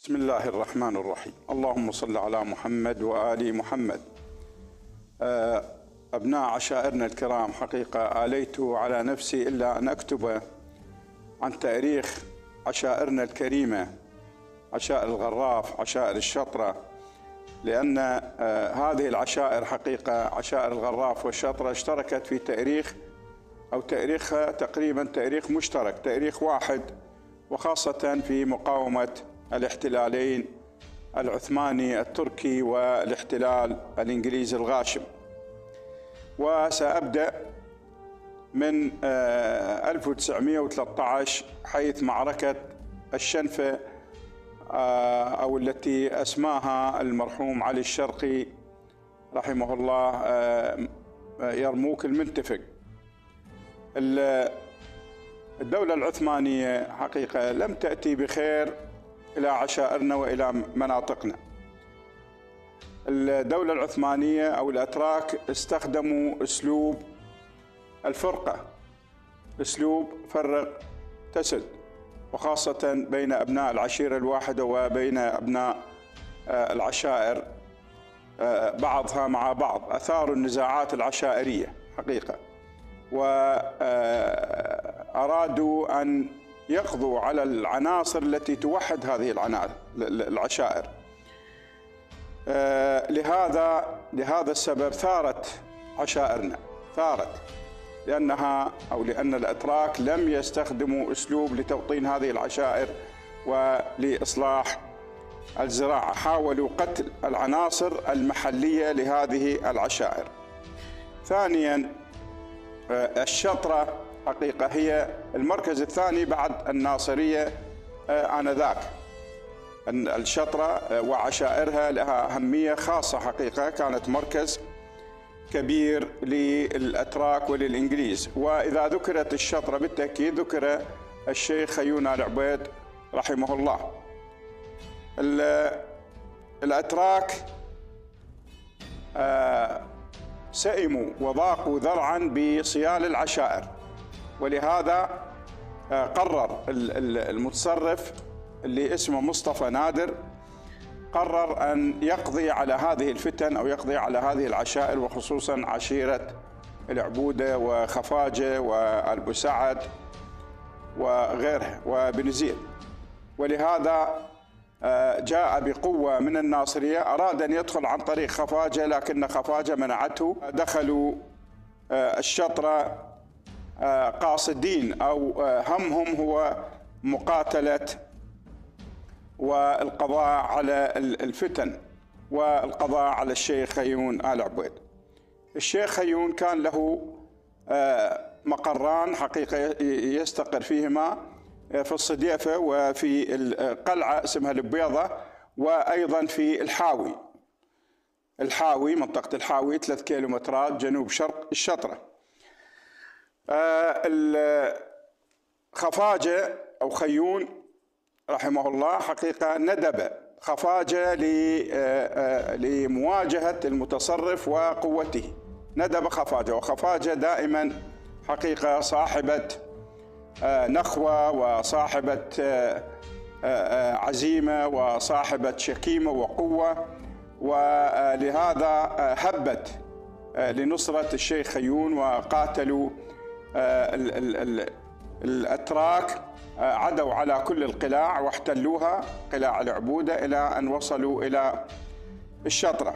بسم الله الرحمن الرحيم. اللهم صل على محمد وآل محمد. أبناء عشائرنا الكرام، حقيقة آليت على نفسي إلا أن أكتب عن تاريخ عشائرنا الكريمة، عشائر الغراف، عشائر الشطرة، لأن هذه العشائر حقيقة عشائر الغراف والشطرة اشتركت في تاريخ أو تاريخها تقريبا تاريخ مشترك، تاريخ واحد، وخاصة في مقاومة الاحتلالين العثماني التركي والاحتلال الإنجليزي الغاشم. وسأبدأ من 1913 حيث معركة الشنفة، أو التي أسماها المرحوم علي الشرقي رحمه الله يرموك المنتفق. الدولة العثمانية حقيقة لم تأتي بخير إلى عشائرنا وإلى مناطقنا. الدولة العثمانية أو الأتراك استخدموا أسلوب الفرقة، أسلوب فرق تسد، وخاصة بين أبناء العشيرة الواحدة وبين أبناء العشائر بعضها مع بعض. أثاروا النزاعات العشائرية حقيقة، وأرادوا أن يقضوا على العناصر التي توحد هذه العشائر. لهذا السبب ثارت عشائرنا، ثارت لأن الأتراك لم يستخدموا أسلوب لتوطين هذه العشائر ولإصلاح الزراعة، حاولوا قتل العناصر المحلية لهذه العشائر. ثانياً، الشطرة حقيقة هي المركز الثاني بعد الناصرية آنذاك. الشطرة وعشائرها لها أهمية خاصة حقيقة، كانت مركز كبير للأتراك وللإنجليز. وإذا ذكرت الشطرة بالتأكيد ذكر الشيخ خيون آل عبيد رحمه الله. الأتراك سئموا وضاقوا ذرعا بصيال العشائر، ولهذا قرر المتصرف اللي اسمه مصطفى نادر قرر أن يقضي على هذه الفتن أو يقضي على هذه العشائر، وخصوصا عشيرة العبودة وخفاجة والبو سعد وغيرها وبنزير. ولهذا جاء بقوة من الناصرية، أراد أن يدخل عن طريق خفاجة لكن خفاجة منعته. دخلوا الشطرة قاصدين أو همهم هو مقاتلة والقضاء على الفتن والقضاء على الشيخ خيون آل عبيد. الشيخ خيون كان له مقران حقيقة يستقر فيهما في الصديفة وفي القلعة اسمها البيضة، وأيضا في الحاوي منطقة الحاوي 3 كيلومترات جنوب شرق الشطرة. خفاجة أو خيون رحمه الله حقيقة ندب خفاجة لمواجهة المتصرف وقوته، ندب خفاجة. وخفاجة دائما حقيقة صاحبة نخوة وصاحبة عزيمة وصاحبة شكيمة وقوة، ولهذا هبت لنصرة الشيخ خيون وقاتلوا الأتراك، عدوا على كل القلاع واحتلوها، قلاع العبودة، إلى أن وصلوا إلى الشطرة.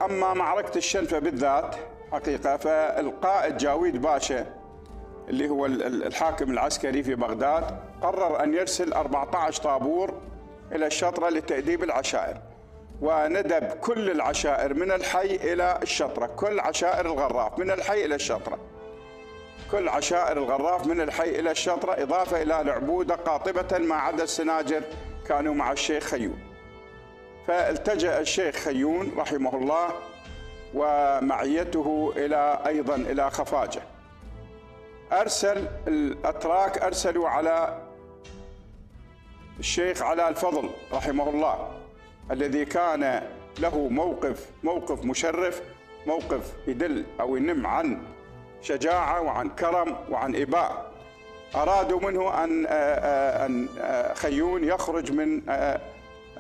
أما معركة الشنفة بالذات حقيقة، فالقائد جاويد باشا اللي هو الحاكم العسكري في بغداد قرر أن يرسل 14 طابور إلى الشطرة لتأديب العشائر، وندب كل العشائر من الحي إلى الشطرة، كل عشائر الغراف من الحي إلى الشطرة، كل عشائر الغراف من الحي إلى الشطرة، إضافة إلى العبودة قاطبة ما عدا السناجر كانوا مع الشيخ خيون. فالتجأ الشيخ خيون رحمه الله ومعيته أيضا إلى خفاجة. أرسل الأتراك أرسلوا على الشيخ علاء الفضل رحمه الله، الذي كان له موقف مشرف، موقف يدل أو ينم عن شجاعة وعن كرم وعن إباء. أرادوا منه أن خيون يخرج من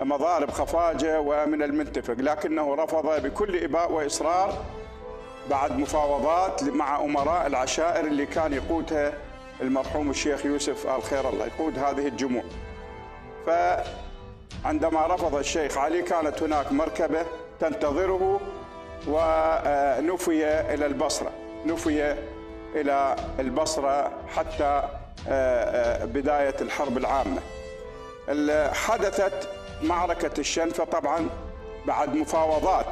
مضارب خفاجة ومن المنتفق، لكنه رفض بكل إباء وإصرار بعد مفاوضات مع أمراء العشائر اللي كان يقودها المرحوم الشيخ يوسف آل خير الله، يقود هذه الجموع. فعندما رفض الشيخ علي كانت هناك مركبة تنتظره، ونفي إلى البصرة، نفي إلى البصرة حتى بداية الحرب العامة. حدثت معركة الشنفة طبعا بعد مفاوضات.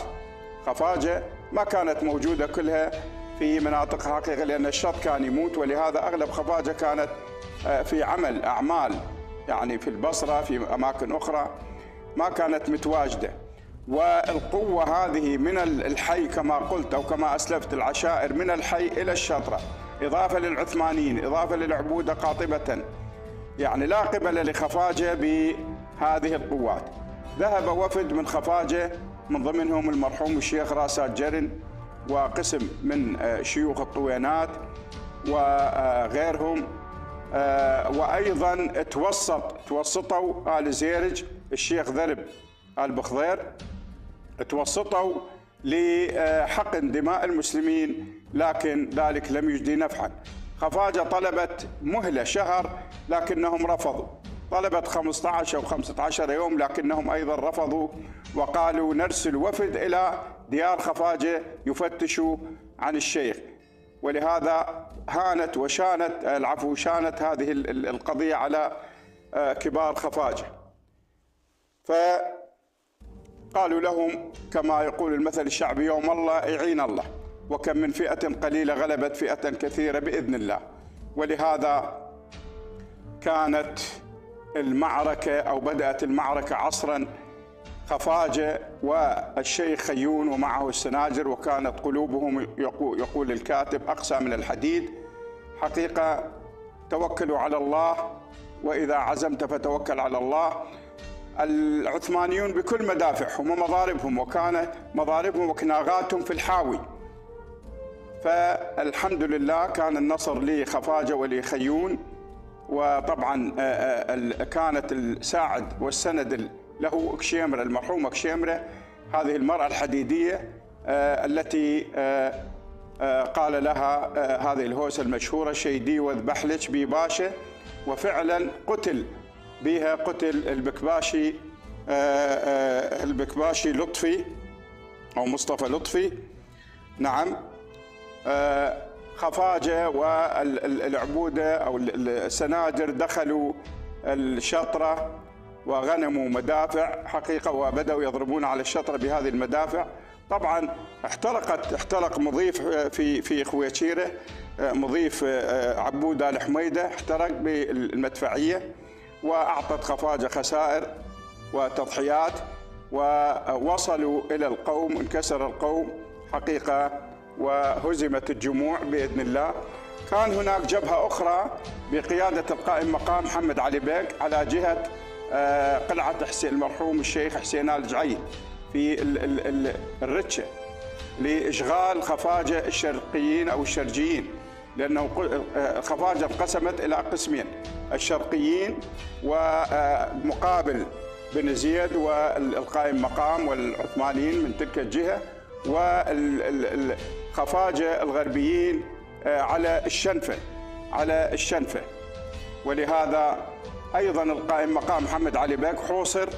خفاجة ما كانت موجودة كلها في مناطق حقيقة، لأن الشط كان يموت، ولهذا أغلب خفاجة كانت في أعمال يعني في البصرة، في أماكن أخرى ما كانت متواجدة. والقوة هذه من الحي كما قلت أو كما أسلفت، العشائر من الحي إلى الشطرة، إضافة للعثمانيين، إضافة للعبودة قاطبة، يعني لا قبل لخفاجة بهذه القوات. ذهب وفد من خفاجة من ضمنهم المرحوم الشيخ راسات جرن وقسم من شيوخ الطوينات وغيرهم، وأيضا توسطوا آل زيرج، الشيخ ذرب آل بخضير، توسطوا لحقن دماء المسلمين، لكن ذلك لم يجدي نفعا. خفاجة طلبت مهلة شهر لكنهم رفضوا، طلبت 15 أو 15 يوم لكنهم أيضا رفضوا، وقالوا نرسل وفد إلى ديار خفاجة يفتشوا عن الشيخ. ولهذا شانت هذه القضية على كبار خفاجة. فقالوا لهم كما يقول المثل الشعبي: يوم الله يعين الله، وكم من فئة قليلة غلبت فئة كثيرة بإذن الله. ولهذا كانت المعركة أو بدأت المعركة عصرا خفاجة والشيخ خيون ومعه السناجر، وكانت قلوبهم يقول الكاتب أقسى من الحديد. حقيقة توكلوا على الله، وإذا عزمت فتوكل على الله. العثمانيون بكل مدافعهم ومضاربهم، وكان مضاربهم وكناغاتهم في الحاوي. فالحمد لله كان النصر لخفاجة ولخيون. وطبعا كانت الساعد والسند له أكشيمرة، المرحوم أكشيمرة، هذه المرأة الحديدية التي قال لها هذه الهوسة المشهورة: شيدي واذبح بي باشا. وفعلا قتل بها، قتل البكباشي لطفي أو مصطفى لطفي. نعم. خفاجة والعبودة أو السناجر دخلوا الشطرة وغنموا مدافع حقيقة، وبدأوا يضربون على الشطرة بهذه المدافع. طبعا احترق مضيف في خويتشيرة، مضيف عبودة الحميدة، احترق بالمدفعية، وأعطت خفاجة خسائر وتضحيات، ووصلوا إلى القوم، انكسر القوم حقيقة، وهزمت الجموع بإذن الله. كان هناك جبهة أخرى بقيادة القائم مقام محمد علي بيك على جهة قلعة المرحوم الشيخ حسين آل جعيد في الرتشة، لإشغال خفاجة الشرقيين أو الشرجيين، لأنه خفاجة انقسمت إلى قسمين: الشرقيين ومقابل بن زيد والقائم مقام والعثمانيين من تلك الجهة، والخفاجة الغربيين على الشنفة. ولهذا أيضا القائم مقام محمد علي بيك حوصر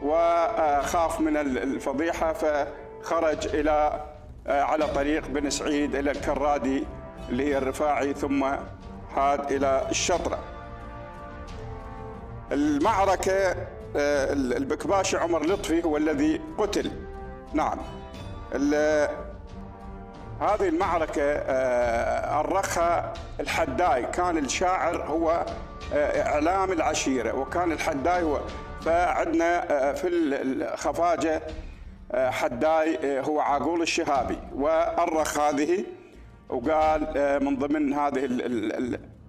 وخاف من الفضيحة، فخرج على طريق بن سعيد إلى الكرادي اللي هي الرفاعي، ثم عاد إلى الشطرة. المعركة البكباشي عمر لطفي هو الذي قتل. نعم. هذه المعركة أرخها الحداي، كان الشاعر هو إعلام العشيرة، وكان الحداي هو. فعندنا في الخفاجة حداي هو عاقول الشهابي، وأرخ هذه وقال من ضمن هذه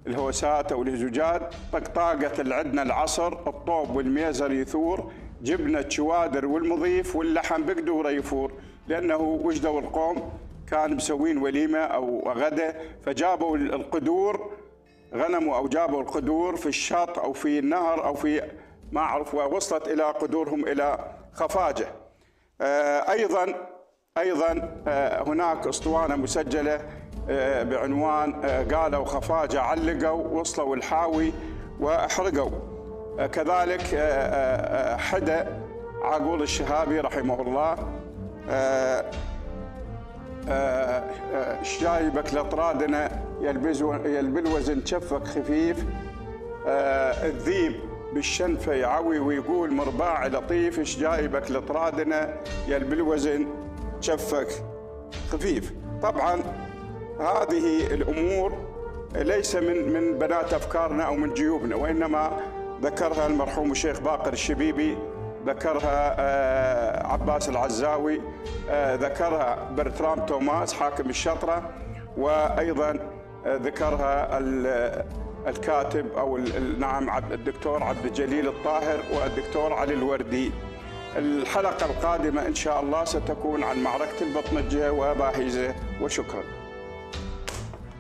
الهوسات أو الهزوجات: طقطاقة اللي عندنا العصر، الطوب والميزر يثور، جبنة شوادر والمضيف واللحم بقدوره يفور. لأنه وجدوا القوم كان مسوين وليمة أو غدا، فجابوا القدور غنموا أو جابوا القدور في الشط أو في النهر أو في ما أعرف، ووصلت إلى قدورهم إلى خفاجة. أيضا هناك أسطوانة مسجلة بعنوان قالوا خفاجة علقوا وصلوا الحاوي وأحرقوا. كذلك حدى عقول الشهابي رحمه الله شايبك لطرادنا يلبلوزن شفك خفيف، الذيب بالشنفة يعوي ويقول مرباع لطيف، شجايبك لطرادنا يلبلوزن شفك خفيف. طبعا هذه الأمور ليس من بنات أفكارنا أو من جيوبنا، وإنما ذكرها المرحوم الشيخ باقر الشبيبي، ذكرها عباس العزاوي، ذكرها برترام توماس حاكم الشطرة، وأيضا ذكرها الكاتب أو نعم الدكتور عبد الجليل الطاهر والدكتور علي الوردي. الحلقة القادمة إن شاء الله ستكون عن معركة البطنجة وباهيزة، وشكرا.